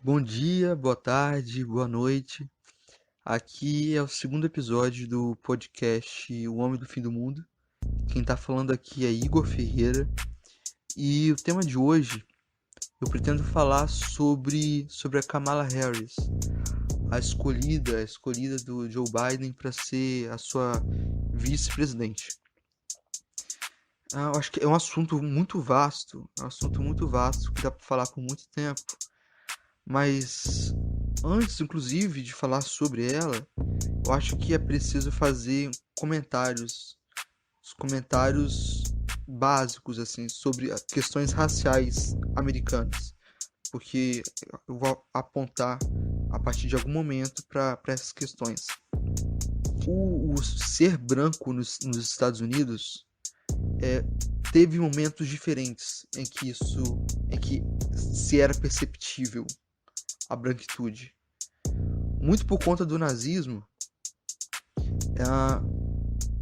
Bom dia, boa tarde, boa noite. Aqui é o segundo episódio do podcast O Homem do Fim do Mundo. Quem tá falando aqui é Igor Ferreira. E o tema de hoje eu pretendo falar sobre a Kamala Harris, a escolhida do Joe Biden para ser a sua vice-presidente. Eu acho que é um assunto muito vasto, que dá para falar por muito tempo. Mas antes, inclusive, de falar sobre ela, eu acho que é preciso fazer os comentários básicos assim sobre questões raciais americanas, porque eu vou apontar a partir de algum momento para essas questões. O ser branco nos Estados Unidos é, teve momentos diferentes em que se era perceptível a branquitude. Muito por conta do nazismo,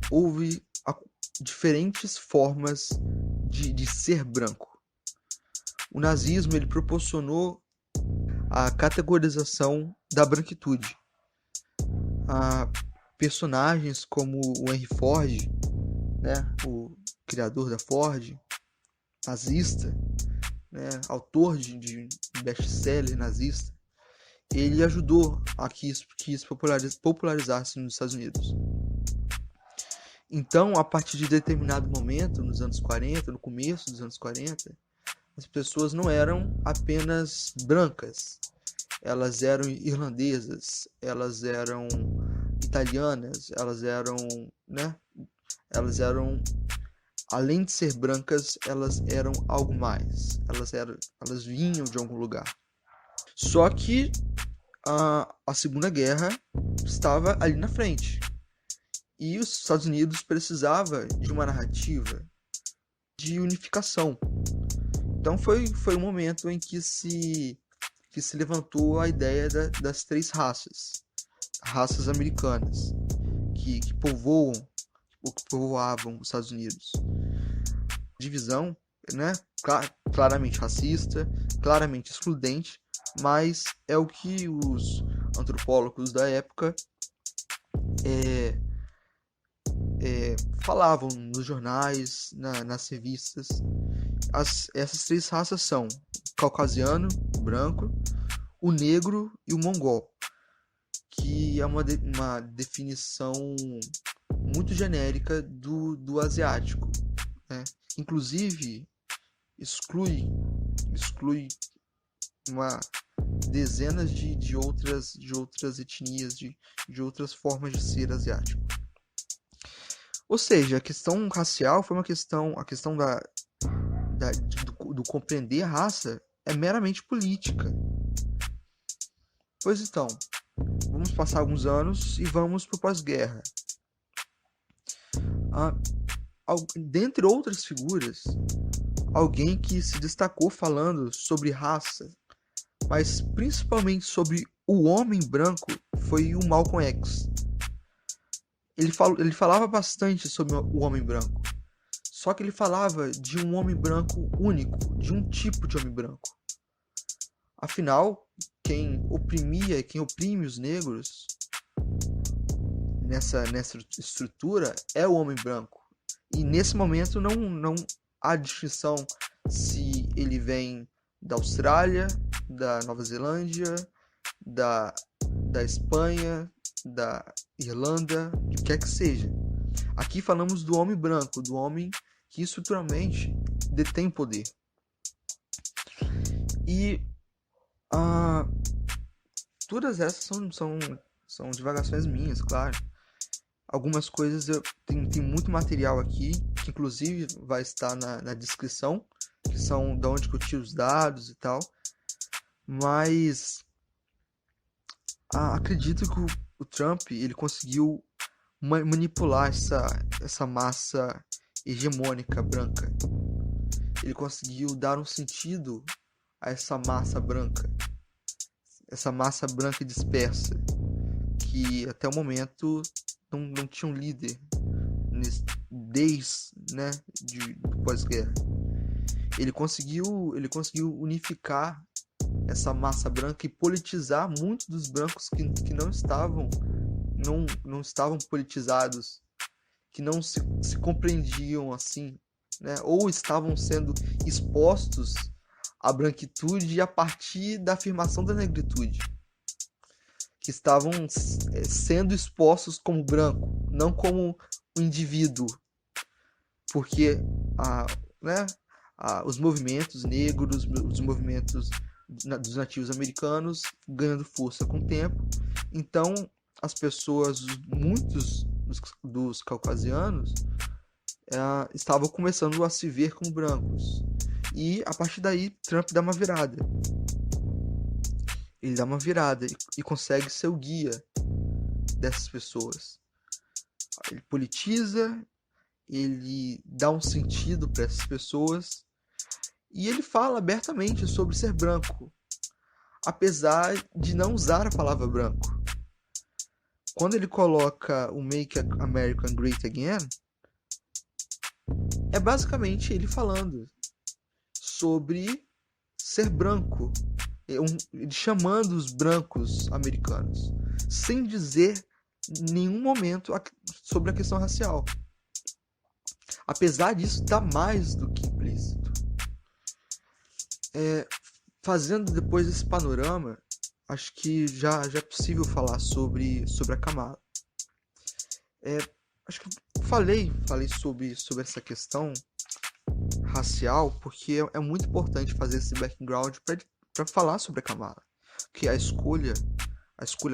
houve diferentes formas de ser branco. O nazismo ele proporcionou a categorização da branquitude. A personagens como o Henry Ford, né, o criador da Ford, nazista, né, autor de best-seller nazista, ele ajudou a que isso popularizasse nos Estados Unidos. Então, a partir de determinado momento, nos anos 40, no começo dos anos 40, as pessoas não eram apenas brancas, elas eram irlandesas, elas eram italianas, né? Elas eram, além de ser brancas, elas eram algo mais. Elas vinham de algum lugar. Só que a Segunda Guerra estava ali na frente. E os Estados Unidos precisava de uma narrativa de unificação. Então foi um momento em que se levantou a ideia das três raças americanas, que povoavam os Estados Unidos. Divisão, né? Claramente racista, claramente excludente, mas é o que os antropólogos da época falavam nos jornais, nas revistas. Essas três raças são o caucasiano, o branco, o negro e o mongol, que é uma definição muito genérica do asiático, né? Inclusive exclui uma dezenas de outras etnias, de outras formas de ser asiático. Ou seja, a questão racial foi a questão do compreender a raça é meramente política. Pois então, vamos passar alguns anos e vamos para o pós-guerra. Dentre outras figuras, alguém que se destacou falando sobre raça, mas principalmente sobre o homem branco, foi o Malcolm X. Ele falava bastante sobre o homem branco, só que ele falava de um homem branco único, de um tipo de homem branco. Afinal, quem oprime os negros nessa estrutura é o homem branco. E nesse momento não há distinção se ele vem da Austrália, da Nova Zelândia, da Espanha, da Irlanda, de que quer que seja. Aqui falamos do homem branco, do homem que estruturalmente detém poder. E todas essas são divagações minhas, claro. Algumas coisas tem muito material aqui, que inclusive vai estar na descrição, que são de onde que eu tiro os dados e tal. Mas acredito que o Trump ele conseguiu manipular essa massa hegemônica branca. Ele conseguiu dar um sentido a essa massa branca dispersa, que até o momento não tinha um líder desde, né, do pós-guerra. Ele conseguiu unificar essa massa branca e politizar muitos dos brancos que não estavam politizados, que não se compreendiam assim, né? Ou estavam sendo expostos à branquitude a partir da afirmação da negritude, que estavam sendo expostos como branco, não como um indivíduo, porque né, os movimentos negros, os movimentos dos nativos americanos ganhando força com o tempo. Então, as pessoas, muitos dos caucasianos, estavam começando a se ver como brancos. E a partir daí, Trump dá uma virada. Ele dá uma virada e consegue ser o guia dessas pessoas. Ele politiza, ele dá um sentido para essas pessoas e ele fala abertamente sobre ser branco, apesar de não usar a palavra branco. Quando ele coloca o Make America Great Again, é basicamente ele falando sobre ser branco, ele chamando os brancos americanos, sem dizer em nenhum momento sobre a questão racial. Apesar disso, está mais do que implícito. Fazendo depois esse panorama, acho que já é possível falar sobre a Kamala. Acho que falei sobre essa questão racial, porque é muito importante fazer esse background para falar sobre a Kamala. Porque a escolha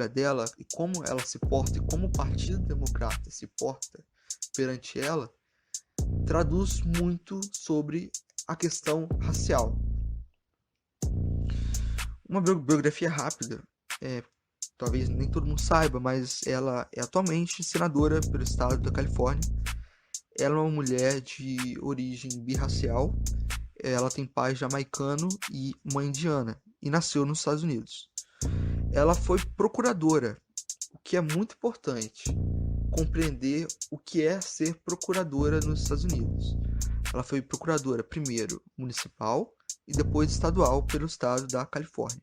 dela e como ela se porta e como o Partido Democrata se porta perante ela traduz muito sobre a questão racial. Uma biografia rápida, talvez nem todo mundo saiba, mas ela é atualmente senadora pelo estado da Califórnia. Ela é uma mulher de origem birracial, ela tem pai jamaicano e mãe indiana, e nasceu nos Estados Unidos. Ela foi procuradora, o que é muito importante, compreender o que é ser procuradora nos Estados Unidos. Ela foi procuradora primeiro municipal e depois estadual pelo estado da Califórnia.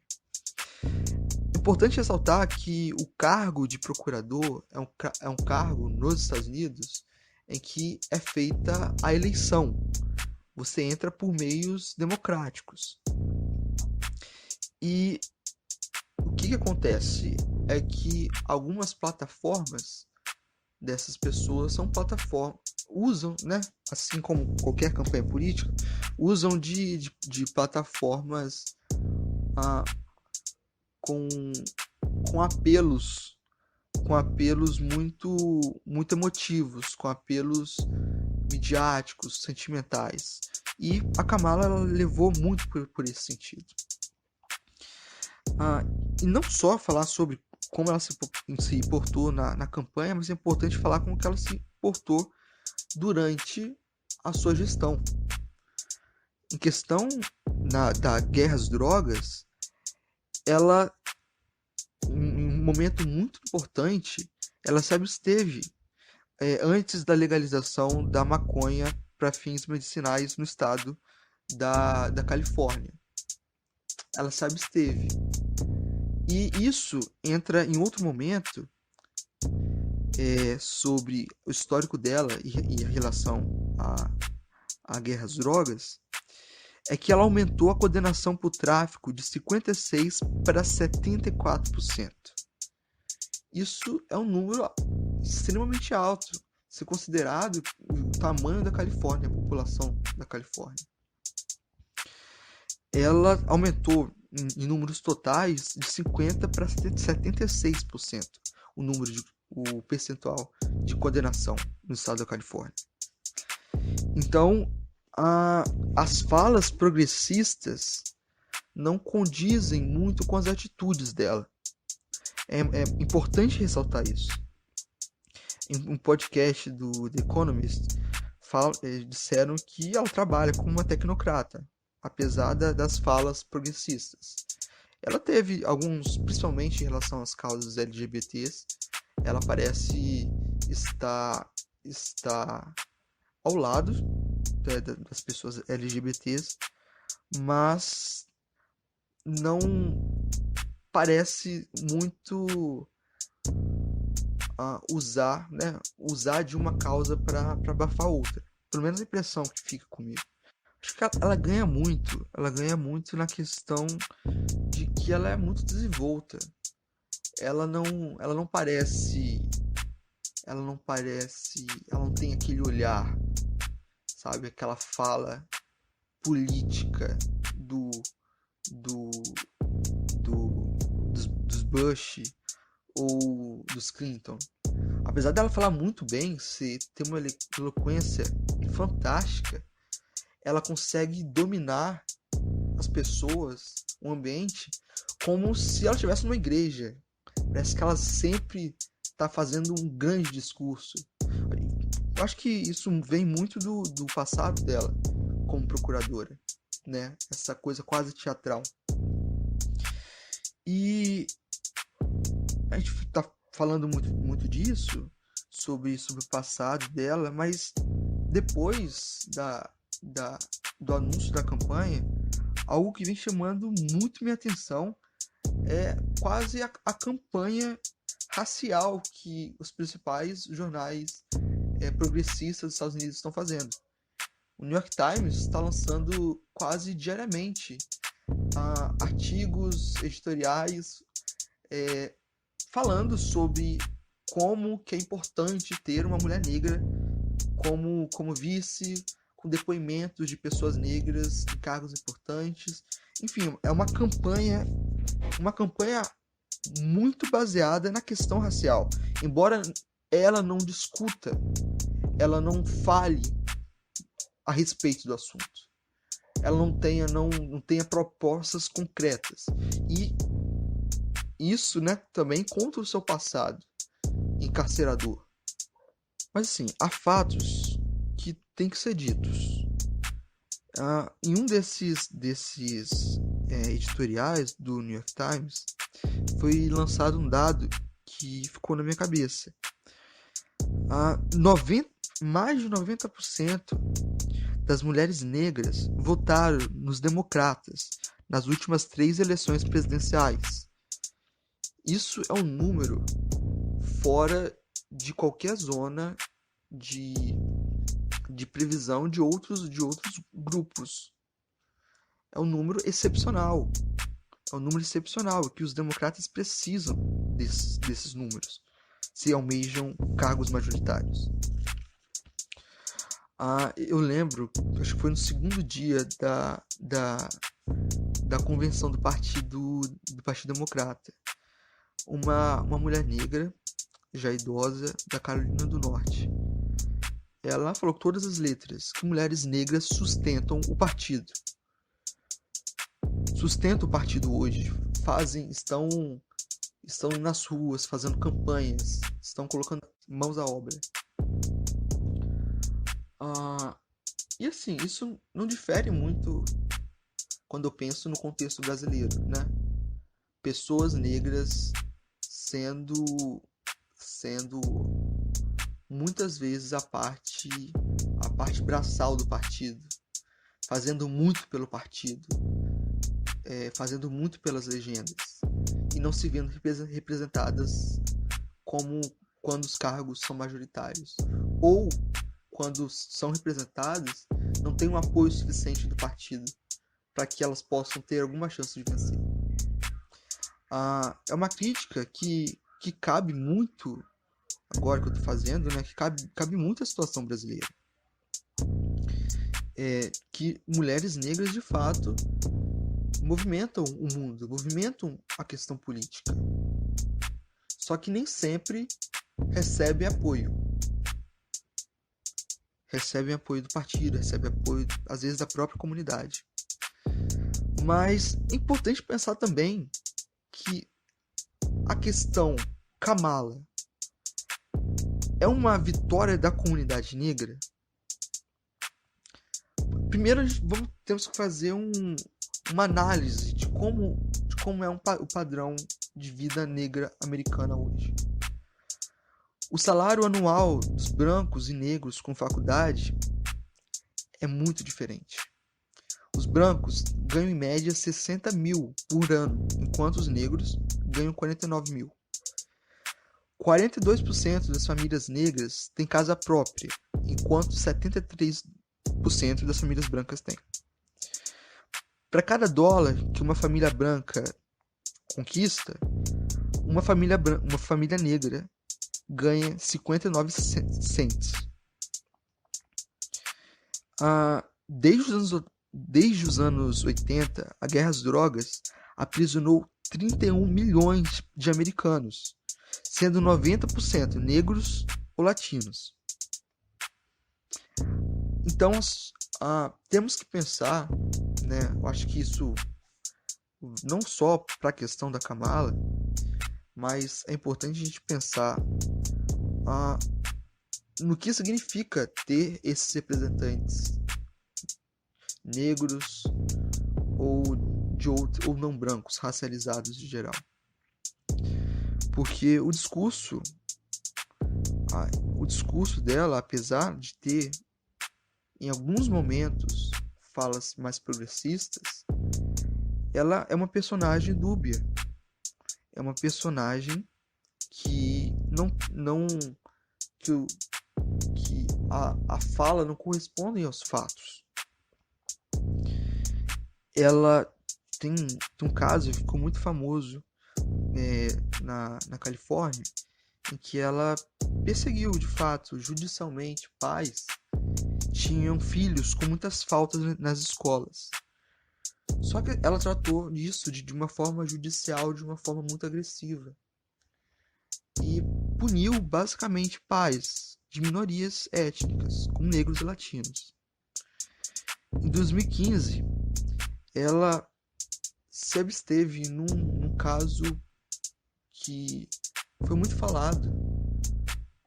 É importante ressaltar que o cargo de procurador é um cargo nos Estados Unidos em que é feita a eleição. Você entra por meios democráticos. E o que acontece é que algumas plataformas dessas pessoas são plataformas, usam, né, assim como qualquer campanha política, usam de plataformas com apelos muito emotivos, com apelos midiáticos, sentimentais. E a Kamala ela levou muito por esse sentido. E não só falar sobre como ela se portou na campanha, mas é importante falar como que ela se portou durante a sua gestão. Em questão da guerra às drogas, ela, em um momento muito importante, ela se absteve antes da legalização da maconha para fins medicinais no estado da Califórnia. Ela se absteve. E isso entra em outro momento sobre o histórico dela e a relação à guerra às drogas, é que ela aumentou a condenação por tráfico de 56% para 74%. Isso é um número extremamente alto, se considerado o tamanho da Califórnia, a população da Califórnia. Ela aumentou em números totais de 50% para 76% o percentual de condenação no estado da Califórnia. Então, as falas progressistas não condizem muito com as atitudes dela. É importante ressaltar isso. Em um podcast do The Economist, disseram que ela trabalha como uma tecnocrata, apesar das falas progressistas. Ela teve alguns, principalmente em relação às causas LGBTs, ela parece estar ao lado das pessoas LGBTs, mas não parece muito usar de uma causa para abafar outra. Pelo menos a impressão que fica comigo. Acho que ela ganha muito na questão de que ela é muito desenvolta. Ela não parece, ela não tem aquele olhar, sabe, aquela fala política do, do, dos Bush ou dos Clinton. Apesar dela falar muito bem, se ter uma eloquência fantástica, ela consegue dominar as pessoas, o ambiente, como se ela estivesse numa igreja. Parece que ela sempre está fazendo um grande discurso. Eu acho que isso vem muito do passado dela como procuradora, né? Essa coisa quase teatral. E a gente está falando muito disso, sobre o passado dela, mas depois do anúncio da campanha, algo que vem chamando muito minha atenção é quase a campanha racial que os principais jornais progressistas dos Estados Unidos estão fazendo. O New York Times está lançando quase diariamente artigos editoriais falando sobre como que é importante ter uma mulher negra como vice, com depoimentos de pessoas negras em cargos importantes. Enfim, é uma campanha muito baseada na questão racial. Embora ela não discuta, ela não fale a respeito do assunto. Ela não tenha propostas concretas. E isso, né, também contra o seu passado encarcerador. Mas assim, há fatos que têm que ser ditos. Em um desses editoriais do New York Times, foi lançado um dado que ficou na minha cabeça. Mais de 90% das mulheres negras votaram nos democratas nas últimas 3 eleições presidenciais. Isso é um número fora de qualquer zona de previsão de outros grupos. É um número excepcional. É um número excepcional que os democratas precisam desses números se almejam cargos majoritários. Eu lembro, acho que foi no segundo dia da convenção do Partido Democrata, uma mulher negra, já idosa, da Carolina do Norte. Ela falou com todas as letras que mulheres negras sustentam o partido. Sustentam o partido hoje, estão nas ruas fazendo campanhas, estão colocando mãos à obra. E assim, isso não difere muito quando eu penso no contexto brasileiro, né? Pessoas negras sendo muitas vezes a parte braçal do partido, fazendo muito pelo partido, fazendo muito pelas legendas, e não se vendo representadas como quando os cargos são majoritários, ou quando são representadas, não tem um apoio suficiente do partido para que elas possam ter alguma chance de vencer. É uma crítica que cabe muito, agora que eu estou fazendo, né, que cabe muito à situação brasileira. Que mulheres negras, de fato, movimentam o mundo, movimentam a questão política. Só que nem sempre recebem apoio. Recebem apoio do partido, recebem apoio, às vezes, da própria comunidade. Mas é importante pensar também que a questão Kamala é uma vitória da comunidade negra? Primeiro, temos que fazer uma análise de como é o padrão de vida negra americana hoje. O salário anual dos brancos e negros com faculdade é muito diferente. Os brancos ganham em média 60 mil por ano, enquanto os negros ganham 49 mil. 42% das famílias negras têm casa própria, enquanto 73% das famílias brancas têm. Para cada dólar que uma família branca conquista, uma família negra ganha 59 cents. Desde os anos 80, a guerra às drogas aprisionou 31 milhões de americanos, sendo 90% negros ou latinos. Então, temos que pensar, né? Eu acho que isso não só para a questão da Kamala, mas é importante a gente pensar no que significa ter esses representantes negros ou não brancos, racializados em geral. Porque o discurso dela, apesar de ter em alguns momentos falas mais progressistas, ela é uma personagem dúbia. É uma personagem que a fala não corresponde aos fatos. Ela tem um caso que ficou muito famoso na Califórnia, em que ela perseguiu, de fato, judicialmente, pais tinham filhos com muitas faltas nas escolas. Só que ela tratou disso de uma forma judicial, de uma forma muito agressiva. E puniu, basicamente, pais de minorias étnicas, como negros e latinos. Em 2015, ela se absteve num caso que foi muito falado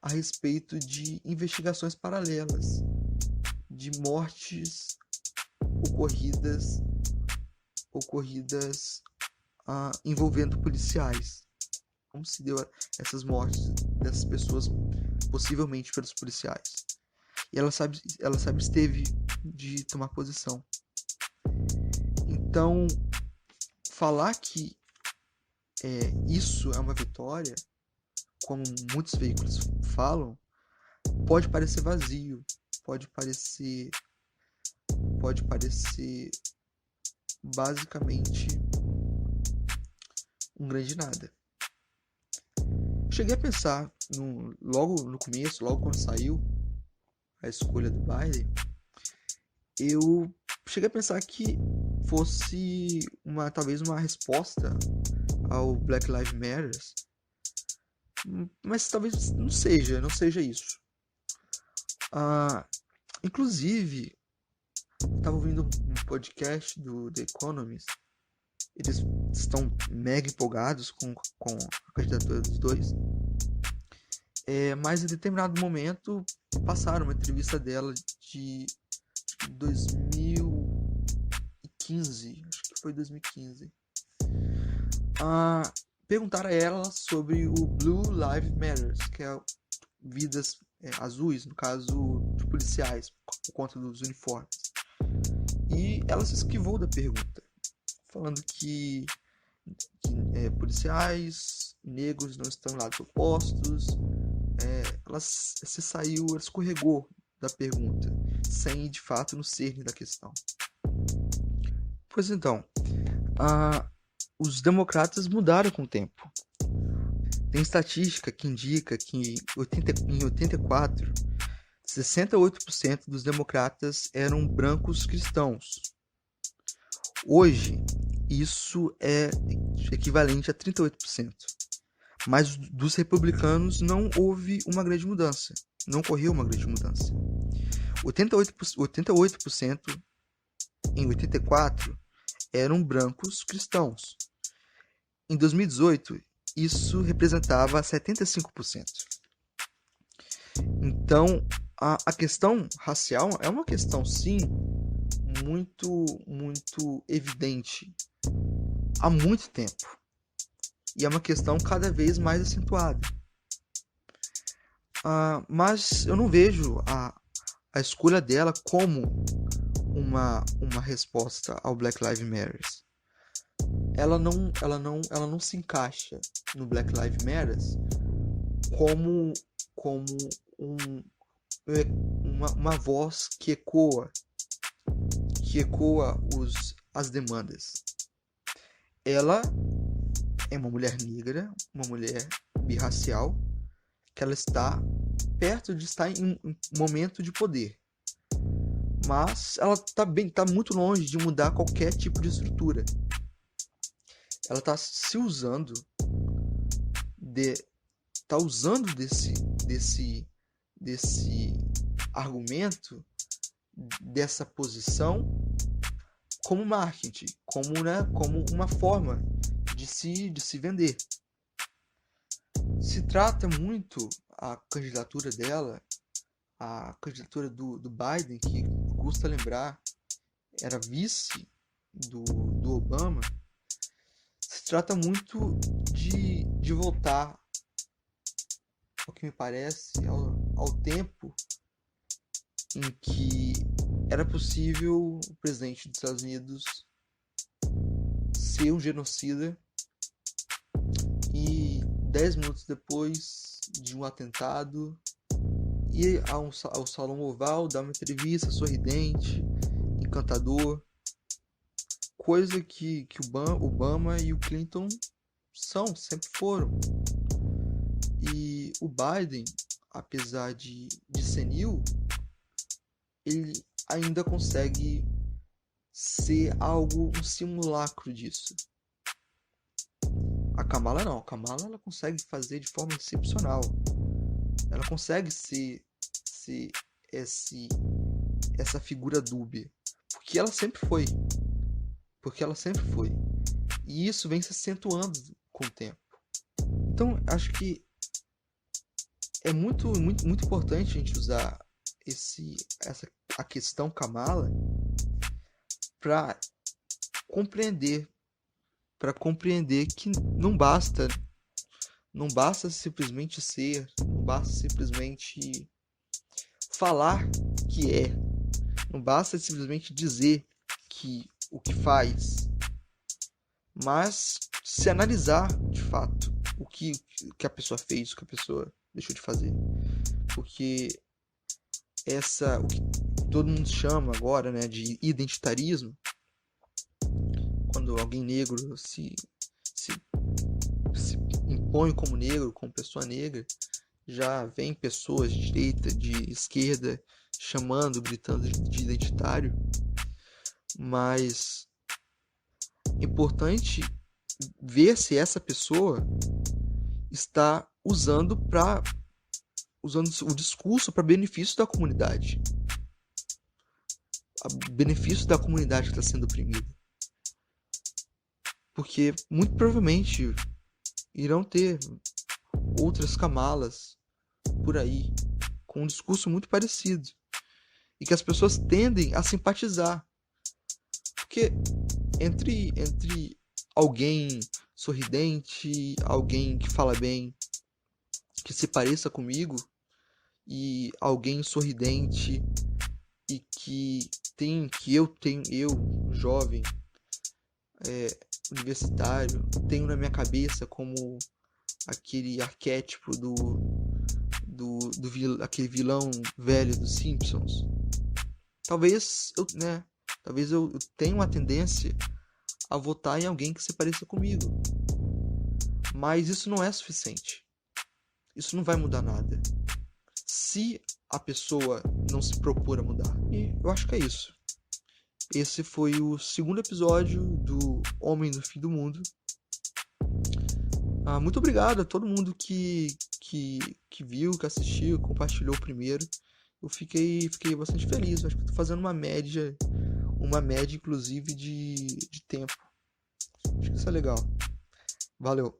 a respeito de investigações paralelas, de mortes ocorridas envolvendo policiais. Como se deu essas mortes dessas pessoas, possivelmente pelos policiais. E ela se absteve de tomar posição. Então, falar que isso é uma vitória, como muitos veículos falam, pode parecer vazio, pode parecer basicamente um grande nada. Cheguei a pensar, logo no começo, logo quando saiu a escolha do Biden, eu cheguei a pensar que fosse talvez uma resposta ao Black Lives Matter, mas talvez não seja isso. Inclusive, estava ouvindo um podcast do The Economist. Eles estão mega empolgados com a candidatura dos dois. Mas em determinado momento passaram uma entrevista dela de 2015, acho que foi 2015. Perguntaram a ela sobre o Blue Lives Matter, que é vidas azuis, no caso de policiais, por conta dos uniformes. E ela se esquivou da pergunta, falando que policiais negros não estão em lados opostos. Ela escorregou da pergunta, sem de fato no cerne da questão. Pois então, os democratas mudaram com o tempo. Tem estatística que indica que em 84, 68% dos democratas eram brancos cristãos. Hoje, isso é equivalente a 38%. Mas dos republicanos não houve uma grande mudança. Não ocorreu uma grande mudança. 88% em 84 eram brancos cristãos. Em 2018, isso representava 75%. Então, a questão racial é uma questão, sim, muito, muito evidente há muito tempo. E é uma questão cada vez mais acentuada. Mas eu não vejo a escolha dela como uma resposta ao Black Lives Matter. Ela não se encaixa no Black Lives Matter como um, uma voz que ecoa as demandas. Ela é uma mulher negra, uma mulher birracial, que ela está perto de estar em um momento de poder. Mas ela tá muito longe de mudar qualquer tipo de estrutura. Ela está se usando desse argumento, dessa posição como marketing, como uma forma de se vender. Se trata muito a candidatura dela, a candidatura do Biden, que custa lembrar, era vice do Obama. Se trata muito de voltar, ao que me parece, ao tempo em que era possível o presidente dos Estados Unidos ser um genocida e 10 minutos depois de um atentado ir ao Salão Oval, dar uma entrevista sorridente, encantador, coisa que o Obama e o Clinton sempre foram. E o Biden, apesar de senil, ele ainda consegue ser um simulacro disso. A Kamala não. A Kamala ela consegue fazer de forma excepcional. Ela consegue ser essa figura dúbia. Porque ela sempre foi. E isso vem se acentuando com o tempo. Então, acho que é muito, muito, muito importante a gente usar a questão Kamala para compreender que não basta simplesmente ser, não basta simplesmente falar que é, não basta simplesmente dizer o que faz, mas se analisar de fato o que a pessoa fez, o que a pessoa deixou de fazer. Porque o que todo mundo chama agora, né, de identitarismo, quando alguém negro se impõe como negro, como pessoa negra, já vem pessoas de direita, de esquerda, gritando de identitário. Mas é importante ver se essa pessoa está usando o discurso para benefício da comunidade. Benefício da comunidade que está sendo oprimida. Porque muito provavelmente irão ter outras Kamalas por aí com um discurso muito parecido e que as pessoas tendem a simpatizar. Porque entre alguém sorridente, alguém que fala bem, que se pareça comigo, e alguém sorridente e eu, jovem, universitário, tenho na minha cabeça como aquele arquétipo aquele vilão velho dos Simpsons. Talvez eu tenha uma tendência a votar em alguém que se pareça comigo. Mas isso não é suficiente. Isso não vai mudar nada. Se a pessoa não se propor a mudar. E eu acho que é isso. Esse foi o segundo episódio do Homem do Fim do Mundo. Muito obrigado a todo mundo que viu, que assistiu, compartilhou o primeiro. Eu fiquei bastante feliz. Acho que estou fazendo uma média inclusive de tempo. Acho que isso é legal. Valeu.